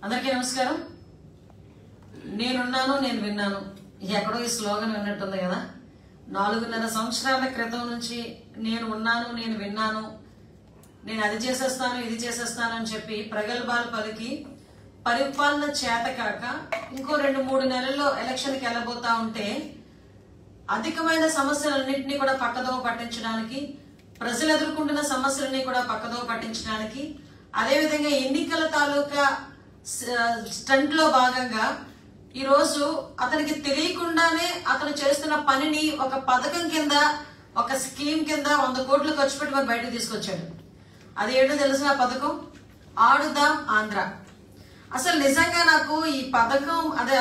అందరికీ నమస్కారం. నేనున్నాను నేను విన్నాను, ఎక్కడో ఈ స్లోగన్ విన్నట్టుంది కదా. 4.5 సంవత్సరాల క్రితం నుంచి నేను ఉన్నాను నేను విన్నాను, నేను అది చేసేస్తాను ఇది చేసేస్తాను అని చెప్పి ప్రగల్భాలు పలికి పరిపాలన చేతకాక ఇంకో 2-3 నెలల్లో ఎలక్షన్కి వెళ్ళబోతా ఉంటే అధికమైన సమస్యలన్నింటినీ కూడా పక్కదోవ పట్టించడానికి, ప్రజలు ఎదుర్కొంటున్న సమస్యలని కూడా పక్కదోవ పట్టించడానికి, అదేవిధంగా ఎన్నికల తాలూకా స్టంట్ లో భాగంగా ఈరోజు అతనికి తెలియకుండానే అతను చేస్తున్న పనిని ఒక పథకం కింద, ఒక స్కీమ్ కింద 100 కోట్లు ఖర్చు పెట్టి మరి బయటకు తీసుకొచ్చాడు. అది ఏంటో తెలిసిన పథకం ఆడుదాం ఆంధ్ర. అసలు నిజంగా నాకు ఈ పథకం అదే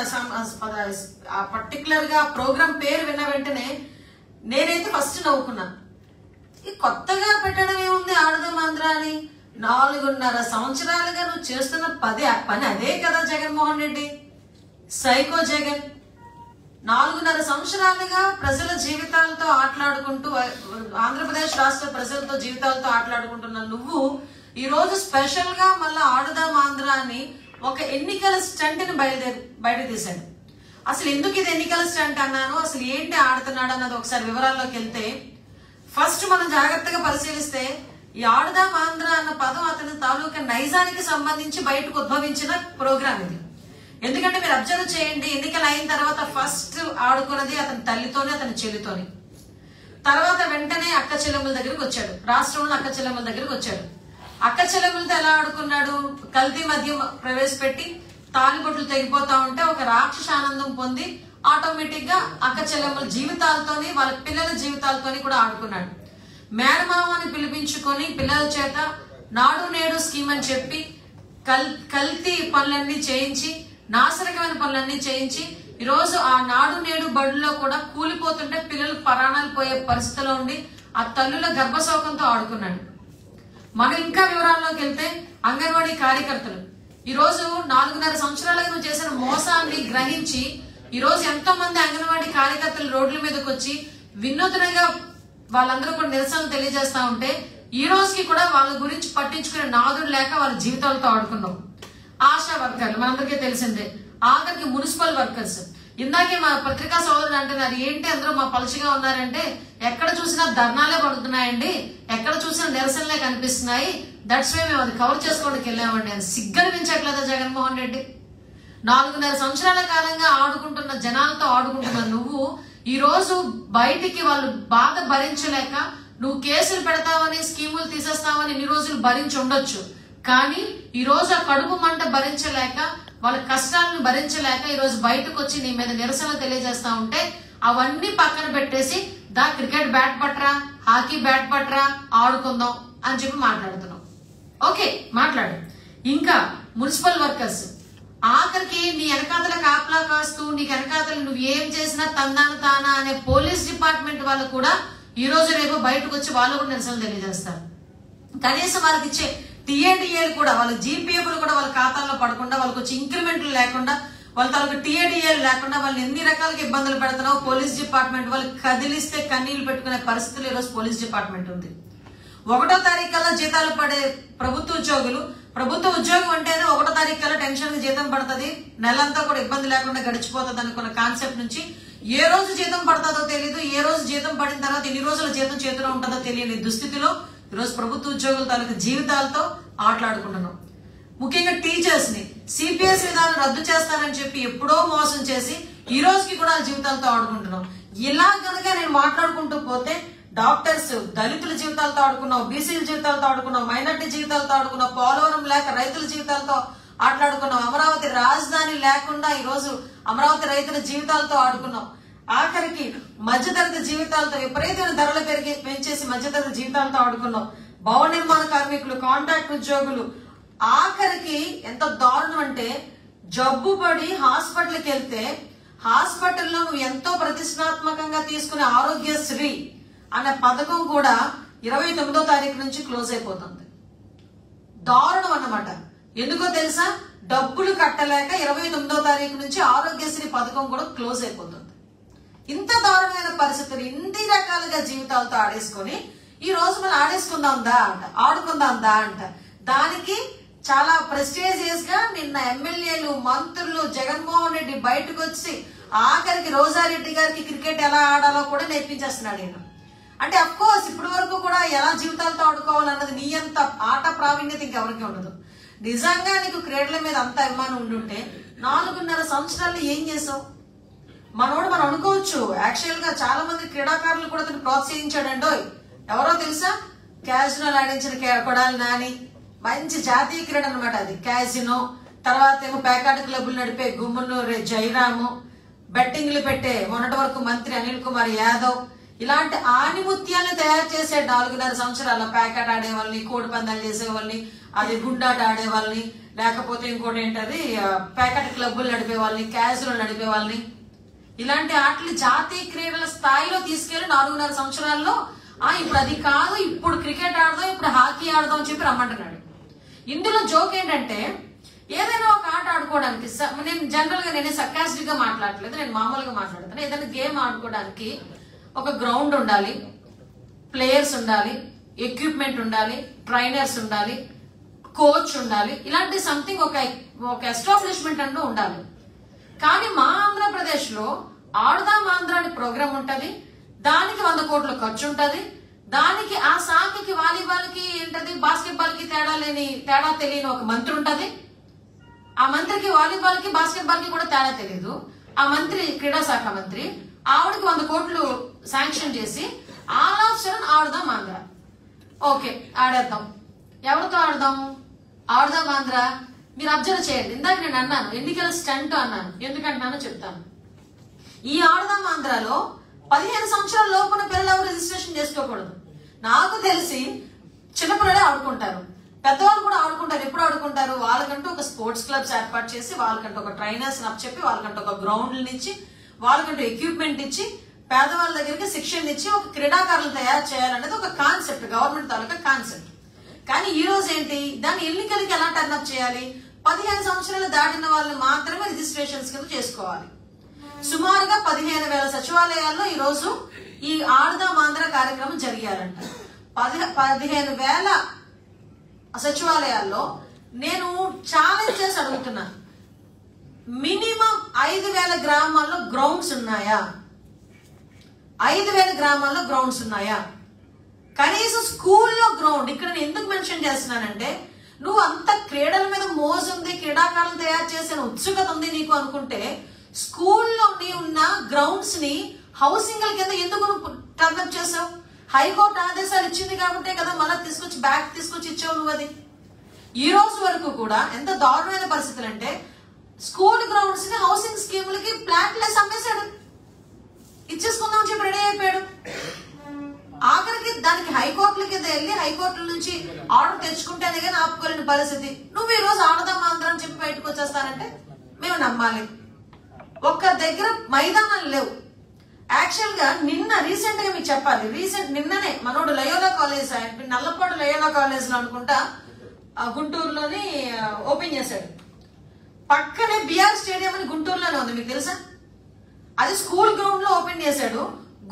పర్టికులర్ గా ప్రోగ్రామ్ పేరు విన్న వెంటనే నేనైతే ఫస్ట్ నవ్వుకున్నా. ఈ కొత్తగా పెట్టడం ఏముంది ఆడుదాం ఆంధ్ర అని? 4.5 సంవత్సరాలుగా నువ్వు చేస్తున్న పని అదే కదా జగన్మోహన్ రెడ్డి, సైకో జగన్. 4.5 సంవత్సరాలుగా ప్రజల జీవితాలతో ఆటలాడుకుంటూ, ఆంధ్రప్రదేశ్ రాష్ట్ర ప్రజలతో జీవితాలతో ఆటలాడుకుంటున్న నువ్వు ఈ రోజు స్పెషల్ గా మళ్ళా ఆడుదాం ఆంధ్ర అని ఒక ఎన్నికల స్టంట్ ని బయట తీశాడు. అసలు ఎందుకు ఇది ఎన్నికల స్టంట్ అన్నాను, అసలు ఏంటి ఆడుతున్నాడు అన్నది ఒకసారి వివరాల్లోకి వెళ్తే, ఫస్ట్ మనం జాగ్రత్తగా పరిశీలిస్తే ఈ ఆడుదాం ఆంధ్ర అన్న పదం అతని తాలూకా నైజానికి సంబంధించి బయటకు ఉద్భవించిన ప్రోగ్రామ్ ఇది. ఎందుకంటే మీరు అబ్జర్వ్ చేయండి, ఎన్నికలు అయిన తర్వాత ఫస్ట్ ఆడుకున్నది అతని తల్లితోనే, అతని చెల్లితోని. తర్వాత వెంటనే అక్క చెల్లెమ్మల దగ్గరికి వచ్చాడు, రాష్ట్రంలో అక్క చెల్లెమ్మల దగ్గరికి వచ్చాడు. అక్క చెల్లెమ్మలతో ఎలా ఆడుకున్నాడు? కల్తీ మద్యం ప్రవేశపెట్టి తాలిబొట్లు తెగిపోతా ఉంటే ఒక రాక్షస ఆనందం పొంది ఆటోమేటిక్ గా అక్క చెల్లెమ్మల జీవితాలతోని, వాళ్ళ పిల్లల జీవితాలతోని కూడా ఆడుకున్నాడు. మేనమామని పిలిపించుకొని పిల్లల చేత నాడు నేడు స్కీమ్ అని చెప్పి కల్తీ పనులన్నీ చేయించి, నాశనకమైన పనులన్నీ చేయించి ఈరోజు ఆ నాడు నేడు బడుల్లో కూడా కూలిపోతుంటే పిల్లలు ప్రాణాలు పోయే పరిస్థితిలో ఉండి ఆ తల్లుల గర్భశోకంతో ఆడుకున్నాడు. మనం ఇంకా వివరాల్లోకి వెళ్తే అంగన్వాడీ కార్యకర్తలు ఈ రోజు 4.5 సంవత్సరాలుగా నువ్వు చేసిన మోసాన్ని గ్రహించి ఈ రోజు ఎంతో మంది అంగన్వాడీ కార్యకర్తలు రోడ్ల మీదకి వచ్చి వినూత్నంగా వాళ్ళందరూ కూడా నిరసనలు తెలియజేస్తా ఉంటే ఈ రోజుకి కూడా వాళ్ళ గురించి పట్టించుకునే నాదుడు లేక వాళ్ళ జీవితాలతో ఆడుకున్నాం. ఆశా వర్కర్లు మనందరికీ తెలిసిందే, ఆఖరికి మున్సిపల్ వర్కర్స్. ఇందాకే మా పత్రికా సోదరుడు అంటున్నారు, ఏంటి అందరూ మా పలుచగా ఉన్నారంటే, ఎక్కడ చూసినా ధర్నాలే పడుతున్నాయండి, ఎక్కడ చూసినా నిరసనలే కనిపిస్తున్నాయి, దట్స్ వై మేము అది కవర్ చేసుకోవడానికి వెళ్ళామండి అని. సిగ్గనిపించట్లేదా జగన్మోహన్ రెడ్డి? 4.5 సంవత్సరాల కాలంగా ఆడుకుంటున్న జనాలతో ఆడుకుంటున్న నువ్వు ఈ రోజు బయటికి వాళ్ళు బాధ భరించలేక నువ్వు కేసులు పెడతావని, స్కీములు తీసేస్తావని ఇన్ని రోజులు భరించి ఉండొచ్చు. కానీ ఈ రోజు ఆ కడుపు మంట భరించలేక, వాళ్ళ కష్టాలను భరించలేక ఈ రోజు బయటకు వచ్చి నీ మీద నిరసన తెలియజేస్తా ఉంటే అవన్నీ పక్కన పెట్టేసి దా క్రికెట్ బ్యాట్ పట్టరా, హాకీ బ్యాట్ పట్టరా, ఆడుకుందాం అని చెప్పి మాట్లాడుతున్నావు. ఓకే మాట్లాడు. ఇంకా మున్సిపల్ వర్కర్స్, ఆఖరికి నీ వెనకాతల కాపలా కాస్తూ నీకు వెనకాతలు నువ్వు ఏం చేసినా తందాను తానా అనే పోలీస్ డిపార్ట్మెంట్ వాళ్ళు కూడా ఈ రోజు రేపు బయటకు వచ్చి వాళ్ళు కూడా నిరసన తెలియజేస్తారు. కనీసం వాళ్ళకి ఇచ్చే టీఏడిఏలు కూడా, వాళ్ళ జీపీఎఫ్లు కూడా వాళ్ళ ఖాతాల్లో పడకుండా, వాళ్ళకి వచ్చి ఇంక్రిమెంట్లు లేకుండా, వాళ్ళ తాలూకు టీఏడిఏలు లేకుండా వాళ్ళు ఎన్ని రకాలుగా ఇబ్బందులు పెడుతున్నావు పోలీస్ డిపార్ట్మెంట్. వాళ్ళు కదిలిస్తే కన్నీళ్లు పెట్టుకునే పరిస్థితులు ఈరోజు పోలీస్ డిపార్ట్మెంట్ ఉంది. 1వ తారీఖు కల్లా జీతాలు పడే ప్రభుత్వ ఉద్యోగులు, ప్రభుత్వ ఉద్యోగం అంటేనే 1వ తారీఖు కల్లా టెన్షన్ జీతం పడుతుంది, నెలంతా కూడా ఇబ్బంది లేకుండా గడిచిపోతుంది అనుకున్న కాన్సెప్ట్ నుంచి ఏ రోజు జీతం పడుతుందో తెలియదు, ఏ రోజు జీతం పడిన తర్వాత ఎన్ని రోజుల జీతం చేతిలో ఉంటుందో తెలియని దుస్థితిలో ఈరోజు ప్రభుత్వ ఉద్యోగుల తాలూకు జీవితాలతో ఆటలాడుకుంటున్నాం. ముఖ్యంగా టీచర్స్ ని సిపిఎస్ విధానం రద్దు చేస్తానని చెప్పి ఎప్పుడో మోసం చేసి ఈ రోజుకి కూడా జీవితాలతో ఆడుకుంటున్నాం. ఇలా కనుక నేను మాట్లాడుకుంటూ పోతే డాక్టర్స్, దళితుల జీవితాలతో ఆడుకున్నావు, బీసీల జీవితాలతో ఆడుకున్నావు, మైనార్టీ జీవితాలతో ఆడుకున్నావు, పోలవరం లేక రైతుల జీవితాలతో ఆటలాడుకున్నావు, అమరావతి రాజధాని లేకుండా ఈ రోజు అమరావతి రైతుల జీవితాలతో ఆడుకున్నావు, ఆఖరికి మధ్యతరగతి జీవితాలతో విపరీతమైన ధరలు పెంచేసి మధ్యతరగతి జీవితాలతో ఆడుకున్నావు, భవన నిర్మాణ కార్మికులు, కాంట్రాక్ట్ ఉద్యోగులు. ఆఖరికి ఎంత దారుణం అంటే జబ్బు పడి హాస్పిటల్కి వెళ్తే హాస్పిటల్లో నువ్వు ఎంతో ప్రతిష్టాత్మకంగా తీసుకునే ఆరోగ్యశ్రీ అనే పథకం కూడా 29వ తారీఖు నుంచి క్లోజ్ అయిపోతుంది. దారుణం అన్నమాట. ఎందుకో తెలుసా? డబ్బులు కట్టలేక 29వ తారీఖు నుంచి ఆరోగ్యశ్రీ పథకం కూడా క్లోజ్ అయిపోతుంది. ఇంత దారుణమైన పరిస్థితులు, ఇన్ని రకాలుగా జీవితాలతో ఆడేసుకొని ఈ రోజు మనం ఆడేసుకుందాం దా అంట, ఆడుకుందాం దా అంట. దానికి చాలా ప్రెస్టీజియస్ గా నిన్న ఎమ్మెల్యేలు, మంత్రులు, జగన్మోహన్ రెడ్డి బయటకు వచ్చి ఆఖరికి రోజారెడ్డి గారికి క్రికెట్ ఎలా ఆడాలో కూడా నేర్పించేస్తున్నాడు ఈయన. అంటే అఫ్ కోర్స్ ఇప్పటి వరకు కూడా ఎలా జీవితాలతో ఆడుకోవాలన్నది నీ అంత ఆట ప్రావీణ్యత ఇంకెవరికి ఉండదు. నిజంగా నీకు క్రీడల మీద అంత అభిమానం ఉండుంటే 4.5 సంవత్సరాలు ఏం చేసావు? మనోడు మనం అనుకోవచ్చు, యాక్చువల్ గా చాలా మంది క్రీడాకారులు కూడా అతను ప్రోత్సహించాడండో. ఎవరో తెలుసా? క్యాజినోలు ఆడించిన కొడాలి నాని, మంచి జాతీయ క్రీడ అనమాట అది క్యాజినో. తర్వాత ఏమో పేకాట క్లబ్బులు నడిపే గుమ్మనూరు జయరాము, బెట్టింగ్లు పెట్టే మొన్నటి వరకు మంత్రి అనిల్ కుమార్ యాదవ్, ఇలాంటి ఆనిముత్యాలను తయారు చేసే 4.5 సంవత్సరాల పేకాట ఆడే వాళ్ళని, కోడి పందాలు చేసే వాళ్ళని, అది గుండాట ఆడే వాళ్ళని, లేకపోతే ఇంకోటి ఏంటది పేకాట క్లబ్బులు నడిపే వాళ్ళని, క్యాజినోలు నడిపే వాళ్ళని, ఇలాంటి ఆటలు జాతీయ క్రీడల స్థాయిలో తీసుకెళ్లి 4.5 సంవత్సరాల్లో ఇప్పుడు అది కాదు, ఇప్పుడు క్రికెట్ ఆడదాం, ఇప్పుడు హాకీ ఆడదాం అని చెప్పి రమ్మంటున్నాడు. ఇందులో జోక్ ఏంటంటే ఏదైనా ఒక ఆట ఆడుకోవడానికి, నేను జనరల్ గా నేనే సర్కాస్టిక్ గా మాట్లాడలేదు, నేను మామూలుగా మాట్లాడుతాను. ఏదైనా గేమ్ ఆడుకోవడానికి ఒక గ్రౌండ్ ఉండాలి, ప్లేయర్స్ ఉండాలి, ఎక్విప్మెంట్ ఉండాలి, ట్రైనర్స్ ఉండాలి, కోచ్ ఉండాలి, ఇలాంటి సంథింగ్ ఒక ఎస్టాబ్లిష్మెంట్ అంటూ ఉండాలి. కానీ మా ఆంధ్రప్రదేశ్ లో ఆడుదాం ఆంధ్ర అని ప్రోగ్రామ్ ఉంటది, దానికి 100 కోట్ల ఖర్చు ఉంటది, దానికి ఆ శాఖకి వాలీబాల్ కి ఏంటది బాస్కెట్బాల్ కి తేడా తెలియని ఒక మంత్రి ఉంటది. ఆ మంత్రికి వాలీబాల్ కి బాస్కెట్బాల్ కి కూడా తేడా తెలియదు. ఆ మంత్రి క్రీడా శాఖ మంత్రి, ఆవిడకి 100 కోట్లు శాంక్షన్ చేసి ఆల్ ఆఫ్ సడన్ ఆడుదాం ఆంధ్ర. ఓకే ఆడేద్దాం. ఎవరితో ఆడదాం? ఆడుదాం ఆంధ్ర. మీరు అబ్జర్వ్ చేయండి, ఇందాక నేను అన్నాను ఎన్నికల స్టంట్ అన్నాను, ఎందుకంటున్నానో చెప్తాను. ఈ ఆడుదాం ఆంధ్రలో 15 సంవత్సరాల లోపున పిల్లలు రిజిస్ట్రేషన్ చేసుకోకూడదు. నాకు తెలిసి చిన్నపిల్లలే ఆడుకుంటారు, పెద్దవాళ్ళు కూడా ఆడుకుంటారు. ఎప్పుడు ఆడుకుంటారు? వాళ్ళకంటూ ఒక స్పోర్ట్స్ క్లబ్స్ ఏర్పాటు చేసి, వాళ్ళకంటూ ఒక ట్రైనర్స్ చెప్పి, వాళ్ళకంటూ ఒక గ్రౌండ్లు ఇచ్చి, వాళ్ళకంటూ ఎక్విప్మెంట్ ఇచ్చి, పేదవాళ్ళ దగ్గరికి శిక్షణ ఇచ్చి ఒక క్రీడాకారులు తయారు చేయాలనేది ఒక కాన్సెప్ట్, గవర్నమెంట్ తాలూకా కాన్సెప్ట్. కానీ ఈ రోజు ఏంటి, దాన్ని ఎన్నికలకి ఎలా టర్నప్ చేయాలి? 15 సంవత్సరాలు దాటిన వాళ్ళు మాత్రమే రిజిస్ట్రేషన్స్ కింద చేసుకోవాలి. సుమారుగా 15,000 సచివాలయాల్లో ఈ రోజు ఈ ఆడుదాం ఆంధ్ర కార్యక్రమం జరిగారంట. 15,000 సచివాలయాల్లో నేను ఛాలెంజ్ చేసి అడుగుతున్నాను, మినిమం 5,000 గ్రామాల్లో గ్రౌండ్స్ ఉన్నాయా? 5,000 గ్రామాల్లో గ్రౌండ్స్ ఉన్నాయా? కనీసం స్కూల్లో గ్రౌండ్. ఇక్కడ నేను ఎందుకు మెన్షన్ చేస్తున్నానంటే, నువ్వు అంత క్రీడల మీద మోజు ఉంది, క్రీడాకారులు తయారు చేసిన ఉత్సుకత ఉంది నీకు అనుకుంటే, స్కూల్లో ఉన్న గ్రౌండ్స్ ని హౌసింగ్ కింద ఎందుకు టర్నప్ చేసావు? హైకోర్టు ఆదేశాలు ఇచ్చింది కాబట్టే కదా మళ్ళీ తీసుకొచ్చి ఇచ్చావు నువ్వు. అది ఈ రోజు వరకు కూడా ఎంత దారుణమైన పరిస్థితులు అంటే, స్కూల్ గ్రౌండ్స్ ని హౌసింగ్ స్కీములకి ప్లాట్లెస్ అమ్మేశాడు, ఇచ్చేసుకుందాం చెప్పి రెడీ అయిపోయాడు. ఆఖరికి దానికి హైకోర్టుల కింద వెళ్ళి హైకోర్టుల నుంచి ఆర్డర్ తెచ్చుకుంటేనే కానీ ఆపుకోలేని పరిస్థితి. నువ్వు ఈ రోజు ఆడదాం ఆంధ్ర అని చెప్పి బయటకు వచ్చేస్తానంటే మేము నమ్మాలి? ఒక్క దగ్గర మైదానాలు లేవు. యాక్చువల్ గా రీసెంట్ గా మీకు చెప్పాలి, నిన్ననే మనోడు Loyola college, Nallapadu Loyola college లో అనుకుంటా గుంటూరులోని ఓపెన్ చేశాడు. పక్కనే బిఆర్ స్టేడియం అని గుంటూరులోనే ఉంది, మీకు తెలుసా? అది స్కూల్ గ్రౌండ్ లో ఓపెన్ చేశాడు.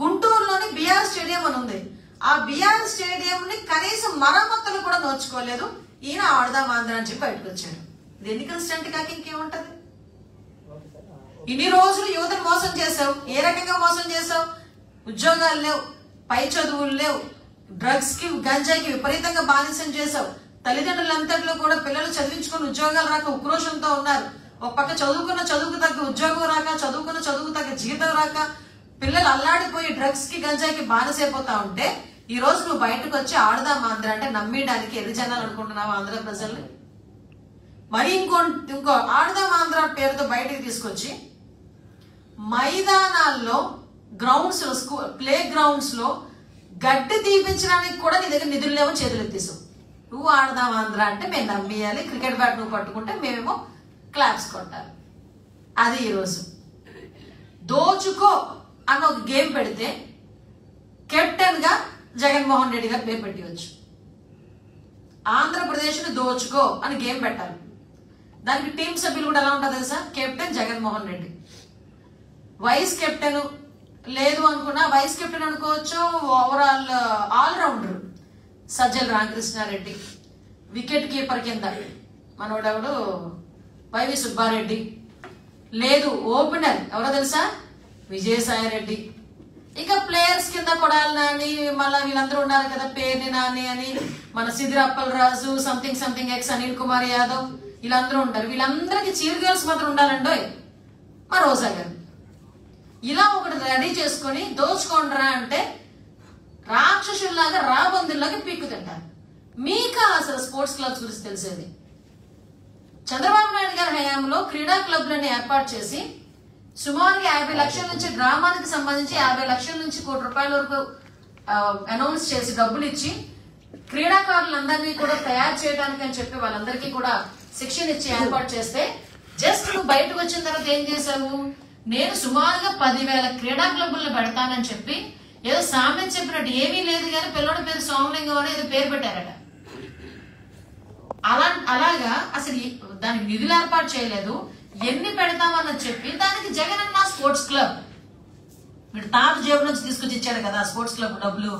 గుంటూరులోని బిఆర్ స్టేడియం అని ఉంది. ఆ బిఆర్ స్టేడియం ని కనీసం మరమ్మతులు కూడా నోచుకోలేదు. ఈయన ఆడదాం ఆంధ్ర అని చెప్పి బయటకు వచ్చాడు. ఇది ఎన్నికల స్టంట్ కాక ఇంకేముంటది? ఇన్ని రోజులు యువతను మోసం చేసావు. ఏ రకంగా మోసం చేసావు? ఉద్యోగాలు లేవు, పై చదువులు లేవు, డ్రగ్స్ కి గంజాయికి విపరీతంగా బానిసం చేసావు. తల్లిదండ్రులంతట్లో కూడా పిల్లలు చదివించుకుని ఉద్యోగాలు రాక ఉక్రోషంతో ఉన్నారు. ఒక పక్క చదువుకు తగ్గ ఉద్యోగం రాక, చదువుకు తగ్గ జీతం రాక, పిల్లలు అల్లాడిపోయి డ్రగ్స్ కి గంజాయికి బానిసైపోతా ఉంటే, ఈ రోజు నువ్వు బయటకు వచ్చి ఆడదాం ఆంధ్ర అంటే నమ్మేయడానికి ఎన్ని జనాలు అనుకుంటున్నావు ఆంధ్ర ప్రజల్ని? మరి ఇంకో ఆడదాం ఆంధ్ర పేరుతో బయటకు తీసుకొచ్చి మైదానాల్లో, గ్రౌండ్స్ లో, ప్లే గ్రౌండ్స్ లో గడ్డి తీపించడానికి కూడా నీ దగ్గర నిధులు లేవో చేతులు ఎత్తేసావు. నువ్వు ఆడదాం ఆంధ్ర అంటే మేము నమ్మేయాలి, క్రికెట్ బ్యాట్ నువ్వు పట్టుకుంటే మేమేమో క్లాప్స్ కొట్టాలి. అది ఈరోజు దోచుకో అని ఒక గేమ్ పెడితే కెప్టెన్ గా జగన్మోహన్ రెడ్డి గారు పేరు పెట్టవచ్చు. ఆంధ్రప్రదేశ్ ని దోచుకో అని గేమ్ పెట్టాలి. దానికి టీం సభ్యులు కూడా ఎలా ఉంటుంది తెలుసా? Captain Jaganmohan Reddy, vice captain లేదు అనుకున్నా వైస్ కెప్టెన్ అనుకోవచ్చు, overall allrounder Sajjala Ramakrishna Reddy, wicket keeper కింద మనోడెవడు వైవి సుబ్బారెడ్డి, లేదు ఓపెనర్ ఎవరో తెలుసా విజయసాయి రెడ్డి, ఇక ప్లేయర్స్ కింద కొడాలి నాని, మళ్ళీ వీళ్ళందరూ ఉన్నారు కదా పేర్ని నాని అని, మన సిద్ధిర్ అప్పలరాజు, సంథింగ్ ఎక్స్ అనిల్ కుమార్ యాదవ్, వీళ్ళందరూ ఉంటారు. వీళ్ళందరికీ చీఫ్ గర్ల్స్ మాత్రం ఉండాలండో మా రోజా గారు. ఇలా ఒకటి రెడీ చేసుకొని దోచుకోండిరా అంటే రాక్షసుల్లాగా రాబందుల్లాగా పీక్కు తింటారు. మీకు అసలు స్పోర్ట్స్ క్లబ్స్ గురించి తెలిసేది. చంద్రబాబు నాయుడు గారి హయాంలో క్రీడా క్లబ్లను ఏర్పాటు చేసి సుమారుగా 50 లక్షల నుంచి గ్రామానికి సంబంధించి 50 లక్షల నుంచి ₹1 కోటి వరకు అనౌన్స్ చేసి డబ్బులు ఇచ్చి క్రీడాకారులందరినీ కూడా తయారు చేయడానికి అని చెప్పి వాళ్ళందరికీ కూడా శిక్షణ ఇచ్చి ఏర్పాటు చేస్తే జస్ట్ నువ్వు బయటకు వచ్చిన తర్వాత ఏం చేశావు, నేను సుమారుగా 10,000 క్రీడా క్లబ్బులను పెడతానని చెప్పి ఏదో సామెత చెప్పినట్టు ఏమీ లేదు కానీ పిల్లడి పేరు సోమలింగం అని ఏదో పేరు పెట్టారట. అలాగా అసలు దానికి నిధులు ఏర్పాటు చేయలేదు. ఎన్ని పెడతామని చెప్పి దానికి జగనన్న స్పోర్ట్స్ క్లబ్ వీడు తాత జేబు నుంచి తీసుకొచ్చి ఇచ్చాడు కదా స్పోర్ట్స్ క్లబ్ డబ్బులు,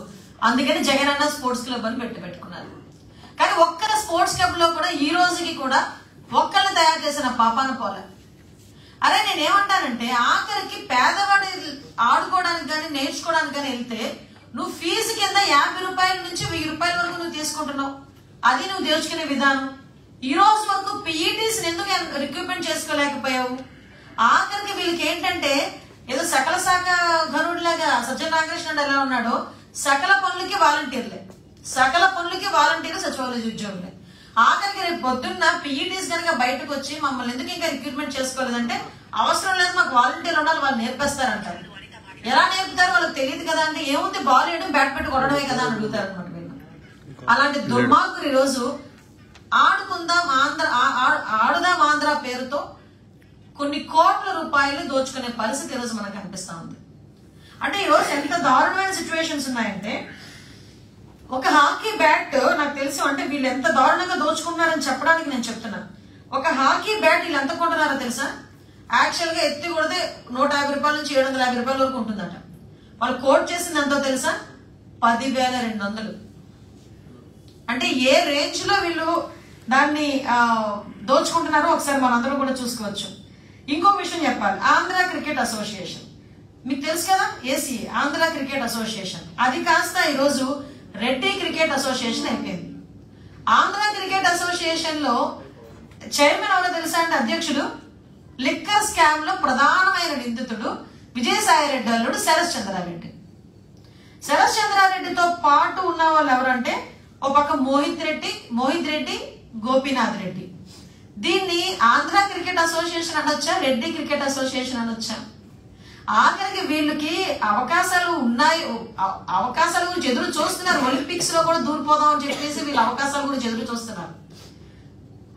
అందుకని జగనన్న స్పోర్ట్స్ క్లబ్ అని పెట్టుకున్నారు. కానీ ఒక్కరి స్పోర్ట్స్ క్లబ్ లో కూడా ఈ రోజుకి కూడా ఒక్కళ్ళు తయారు చేసిన పాపాన పోలే. అరే నేనేమంటానంటే ఆఖరికి పేదవాడు ఆడుకోవడానికి కానీ నేర్చుకోవడానికి కానీ వెళ్తే నువ్వు ఫీజు కింద ₹50 నుంచి ₹1000 వరకు నువ్వు తీసుకుంటున్నావు. అది నువ్వు దోచుకునే విధానం. ఈ రోజు వరకు పీఈటీస్ ఎందుకు రిక్రూట్మెంట్ చేసుకోలేకపోయావు? ఆఖరికి వీళ్ళకి ఏంటంటే ఏదో సకల శాఖ ఘనుడిలాగా సజ్జన రామకృష్ణుడు ఎలా ఉన్నాడో సకల పనులకి వాలంటీర్లే, సకల పనులకి వాలంటీర్లు సచివాలయ ఉద్యోగులే. ఆఖరికి రేపు పొద్దున్న పీఈటీస్ కనుక బయటకు వచ్చి మమ్మల్ని ఎందుకు ఇంకా రిక్రూట్మెంట్ చేసుకోలేదంటే అవసరం లేదు మాకు వాలంటీర్ ఉండాలి వాళ్ళు నేర్పిస్తారంటారు. ఎలా నేర్పుతారు వాళ్ళకి తెలియదు కదా అంటే ఏముంది బాల్ వేయడం బ్యాట్ పెట్టి కొట్టడమే కదా అని అడుగుతారు అనమాట వీళ్ళు. అలాంటి దుర్మార్గులు ఈరోజు ఆడుకుందాం ఆడుదాం ఆంధ్ర పేరుతో కొన్ని కోట్ల రూపాయలు దోచుకునే పరిస్థితి ఈరోజు మనకు కనిపిస్తా ఉంది. అంటే ఈరోజు ఎంత దారుణమైన సిచ్యువేషన్స్ ఉన్నాయంటే ఒక హాకీ బ్యాట్ నాకు తెలుసు అంటే వీళ్ళు ఎంత దారుణంగా దోచుకుంటున్నారని చెప్పడానికి నేను చెప్తున్నాను. ఒక హాకీ బ్యాట్ వీళ్ళు ఎంత కొంటున్నారో తెలుసా? యాక్చువల్ గా ఎత్తి కొడితే ₹150 నుంచి ₹750 వరకు ఉంటుందట. వాళ్ళు కోట్ చేసింది ఎంతో తెలుసా? 10,200. అంటే ఏ రేంజ్ లో వీళ్ళు దాన్ని దోచుకుంటున్నారో ఒకసారి మనందరం కూడా చూసుకోవచ్చు. ఇంకో విషయం చెప్పాలి, ఆంధ్ర క్రికెట్ అసోసియేషన్ మీకు తెలుసు కదా, ఏసీఏ ఆంధ్ర క్రికెట్ అసోసియేషన్, అది కాస్త ఈరోజు రెడ్డి క్రికెట్ అసోసియేషన్ అయిపోయింది. ఆంధ్ర క్రికెట్ అసోసియేషన్ లో చైర్మన్ ఎవరో తెలుసా అంటే అధ్యక్షుడు లిక్కర్ స్కామ్ లో ప్రధానమైన నిందితుడు విజయసాయి రెడ్డి అల్లుడు శరత్ చంద్రారెడ్డి. శరత్ చంద్రారెడ్డితో పాటు ఉన్న వాళ్ళు ఎవరంటే ఒక పక్క మోహిత్ రెడ్డి గోపీనాథ్ రెడ్డి. దీన్ని ఆంధ్ర క్రికెట్ అసోసియేషన్ అనొచ్చా, రెడ్డి క్రికెట్ అసోసియేషన్ అనొచ్చా? ఆఖరికి వీళ్ళకి అవకాశాలు ఉన్నాయి, అవకాశాల గురించి ఎదురు చూస్తున్నారు. ఒలింపిక్స్ లో కూడా దూరిపోదాం అని చెప్పేసి వీళ్ళు అవకాశాల గురించి ఎదురు చూస్తున్నారు.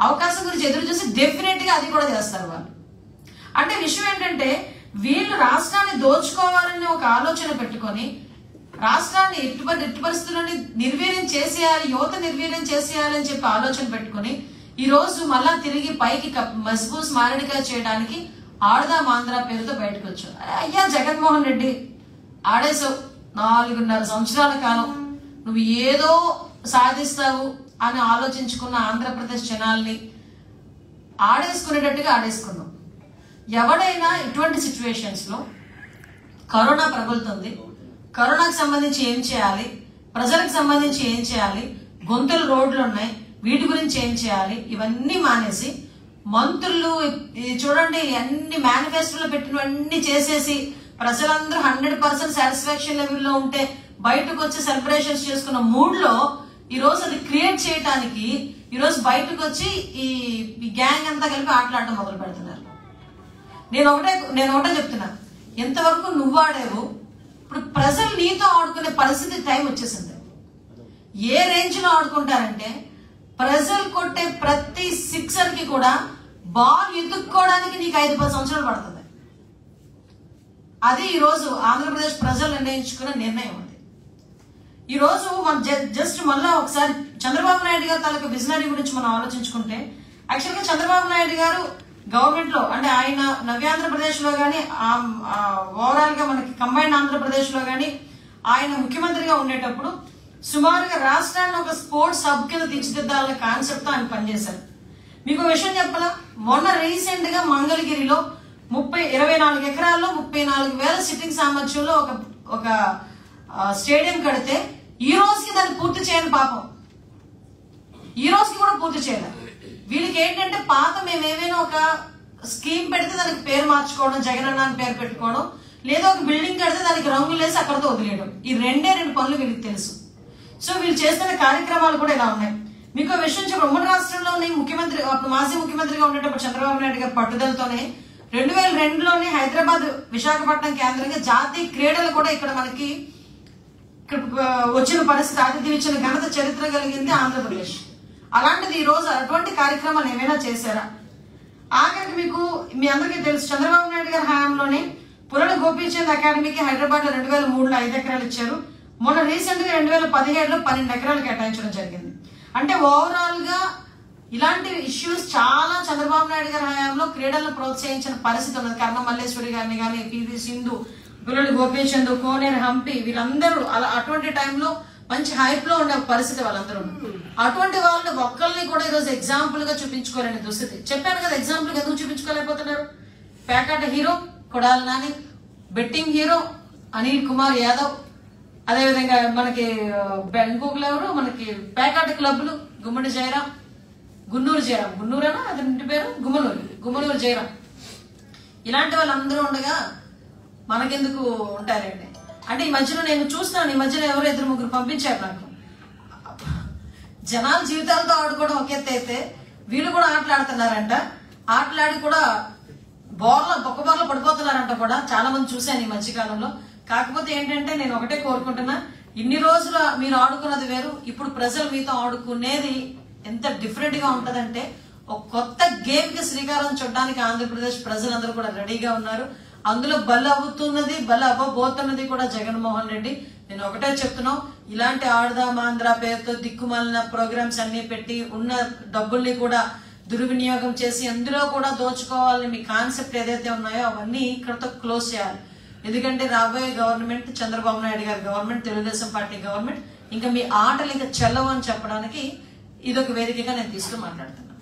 అవకాశం గురించి ఎదురు చూసి డెఫినెట్ గా అది కూడా చేస్తారు వాళ్ళు. అంటే విషయం ఏంటంటే వీళ్ళు రాష్ట్రాన్ని దోచుకోవాలని ఒక ఆలోచన పెట్టుకొని రాష్ట్రాన్ని ఎట్టి పరిస్థితుల్లోని నిర్వీర్యం చేసేయాలి, యువత నిర్వీర్యం చేసేయాలి అని చెప్పి ఆలోచన పెట్టుకుని ఈ రోజు మళ్ళా తిరిగి పైకి మస్బూస్ మారడిగా చేయడానికి ఆడదాం ఆంధ్ర పేరుతో బయటకు వచ్చావు. అయ్యా జగన్మోహన్ రెడ్డి ఆడేసావు 4.5 సంవత్సరాల కాలం, నువ్వు ఏదో సాధిస్తావు అని ఆలోచించుకున్న ఆంధ్రప్రదేశ్ జనాల్ని ఆడేసుకునేటట్టుగా ఆడేసుకున్నావు. ఎవడైనా ఇటువంటి సిచ్యువేషన్స్ లో కరోనా ప్రబలుతుంది, కరోనాకు సంబంధించి ఏం చేయాలి, ప్రజలకు సంబంధించి ఏం చేయాలి, గొంతులు రోడ్లు ఉన్నాయి వీటి గురించి ఏం చేయాలి, ఇవన్నీ మానేసి మంత్రులు చూడండి అన్ని మేనిఫెస్టోలో పెట్టినవన్నీ చేసేసి ప్రజలందరూ 100% సాటిస్ఫాక్షన్ లెవెల్లో ఉంటే బయటకు వచ్చి సెలబ్రేషన్స్ చేసుకున్న మూడ్ లో ఈ రోజు అది క్రియేట్ చేయడానికి ఈ రోజు బయటకు వచ్చి ఈ గ్యాంగ్ అంతా కలిపి ఆటలాడటం మొదలు పెడుతున్నారు. నేను ఒకటే చెప్తున్నా, ఎంతవరకు నువ్వు ఆడేవు, ఇప్పుడు ప్రజలు నీతో ఆడుకునే పరిస్థితి టైం వచ్చేసింది. ఏ రేంజ్ లో ఆడుకుంటారంటే ప్రజలు కొట్టే ప్రతి సిక్సర్ కి కూడా బాల్ ఎత్తుక్కోవడానికి నీకు 5-10 సంవత్సరాలు పడుతుంది. అది ఈ రోజు ఆంధ్రప్రదేశ్ ప్రజలు నిర్ణయించుకున్న నిర్ణయం. అది ఈ రోజు మనం జస్ట్ మళ్ళా ఒకసారి చంద్రబాబు నాయుడు గారు తాలూకు విజనరీ గురించి మనం ఆలోచించుకుంటే యాక్చువల్ గా చంద్రబాబు నాయుడు గారు గవర్నమెంట్ లో అంటే ఆయన నవ్యాంధ్రప్రదేశ్ లో గానీ ఓవరాల్ గా మనకి కంబైన్డ్ ఆంధ్రప్రదేశ్ లో గానీ ఆయన ముఖ్యమంత్రిగా ఉండేటప్పుడు సుమారుగా రాష్ట్రాన్ని ఒక స్పోర్ట్స్ హబ్ కింద తీర్చిదిద్దాలనే కాన్సెప్ట్ తో ఆయన పనిచేశారు. మీకు విషయం చెప్పాలా, మొన్న రీసెంట్ గా మంగళగిరిలో 24 ఎకరాల్లో 34,000 సిట్టింగ్ సామర్థ్యంలో ఒక స్టేడియం కడితే ఈ రోజుకి దాన్ని పూర్తి చేయని పాపం, ఈ రోజుకి కూడా పూర్తి చేయలేదు. వీళ్ళకి ఏంటంటే పాత మేము ఏమైనా ఒక స్కీమ్ పెడితే దానికి పేరు మార్చుకోవడం, జగనన్న అని పేరు పెట్టుకోవడం, లేదా ఒక బిల్డింగ్ కడితే దానికి రంగులు వేసి అక్కడితో వదిలేయడం, ఈ రెండే 2 పనులు వీళ్ళకి తెలుసు. సో వీళ్ళు చేస్తున్న కార్యక్రమాలు కూడా ఇలా ఉన్నాయి. మీకు విషయం చెప్పి ఉమ్మడి రాష్ట్రంలోని ముఖ్యమంత్రి, అప్పుడు మాజీ ముఖ్యమంత్రిగా ఉండేటప్పుడు చంద్రబాబు నాయుడు గారి పట్టుదలతోనే 2002లోనే హైదరాబాద్ విశాఖపట్నం కేంద్రంగా జాతీయ క్రీడలు కూడా ఇక్కడ మనకి వచ్చిన పరిస్థితి, ఆతిథ్యం ఇచ్చిన ఘనత, చరిత్ర కలిగింది ఆంధ్రప్రదేశ్. అలాంటిది ఈ రోజు అటువంటి కార్యక్రమాలు ఏమైనా చేశారా? ఆఖరికి మీకు మీ అందరికీ తెలుసు, చంద్రబాబు నాయుడు గారి హయాంలోనే పుల్లల గోపీచంద్ అకాడమీకి హైదరాబాద్ లో 2003లో 5 ఎకరాలు ఇచ్చారు. మొన్న రీసెంట్ గా 2017లో 12 ఎకరాలు కేటాయించడం జరిగింది. అంటే ఓవరాల్ గా ఇలాంటి ఇష్యూస్ చాలా చంద్రబాబు నాయుడు గారి హయాంలో క్రీడలను ప్రోత్సహించిన పరిస్థితి ఉన్నది. కర్ణ మల్లేశ్వరి గారిని కానీ, పివి సింధు, పుల్లల గోపీచంద్, కోనేరు హంపి, వీళ్ళందరూ అలా అటువంటి టైంలో మంచి హైప్ లో ఉండే పరిస్థితి వాళ్ళందరూ. అటువంటి వాళ్ళని ఒక్కరిని కూడా ఈరోజు ఎగ్జాంపుల్ గా చూపించుకోలేని దుస్థితి. చెప్పాను కదా, ఎగ్జాంపుల్ ఎందుకు చూపించుకోలేకపోతున్నారు? పేకాట hero Kodali Nani, betting hero Anil Kumar Yadav, అదేవిధంగా మనకి ఇంకొకరు ఎవరు, మనకి పేకాట క్లబ్లు గుమ్మడి జయరాం, గున్నూరు జయరాం, గున్నూరేనా అతని ఇంటి పేరు, గుమ్మనూరు జయరాం, ఇలాంటి వాళ్ళందరూ ఉండగా మనకెందుకు ఉంటారండి? అంటే ఈ మధ్యలో నేను చూస్తున్నాను, ఈ మధ్యలో ఎవరో 2-3 పంపించారు నాకు. జనాల జీవితాలతో ఆడుకోవడం ఒక ఎత్తు అయితే వీళ్ళు కూడా ఆటలాడుతున్నారంట. ఆటలాడి కూడా బొక్క బోర్లో పడిపోతున్నారంట కూడా, చాలా మంది చూశాను ఈ మధ్యకాలంలో. కాకపోతే ఏంటంటే నేను ఒకటే కోరుకుంటున్నా, ఇన్ని రోజులు మీరు ఆడుకున్నది వేరు, ఇప్పుడు ప్రజలు మీతో ఆడుకునేది ఎంత డిఫరెంట్ గా ఉంటదంటే ఒక కొత్త గేమ్ కి శ్రీకారం చుట్టడానికి ఆంధ్రప్రదేశ్ ప్రజలందరూ కూడా రెడీగా ఉన్నారు. అందులో బల అవ్వబోతున్నది కూడా జగన్మోహన్ రెడ్డి. నేను ఒకటే చెప్తున్నాం, ఇలాంటి ఆడదాం ఆంధ్ర పేరుతో దిక్కుమాలిన ప్రోగ్రామ్స్ అన్ని పెట్టి ఉన్న డబ్బుల్ని కూడా దుర్వినియోగం చేసి అందులో కూడా దోచుకోవాలని మీ కాన్సెప్ట్ ఏదైతే ఉన్నాయో అవన్నీ ఇక్కడతో క్లోజ్ చేయాలి. ఎందుకంటే రాబోయే గవర్నమెంట్ చంద్రబాబు నాయుడు గారి గవర్నమెంట్, తెలుగుదేశం పార్టీ గవర్నమెంట్, ఇంకా మీ ఆటలు ఇంకా చెల్లవు అని చెప్పడానికి ఇదొక వేదికగా నేను తీసుకుని మాట్లాడుతున్నాను.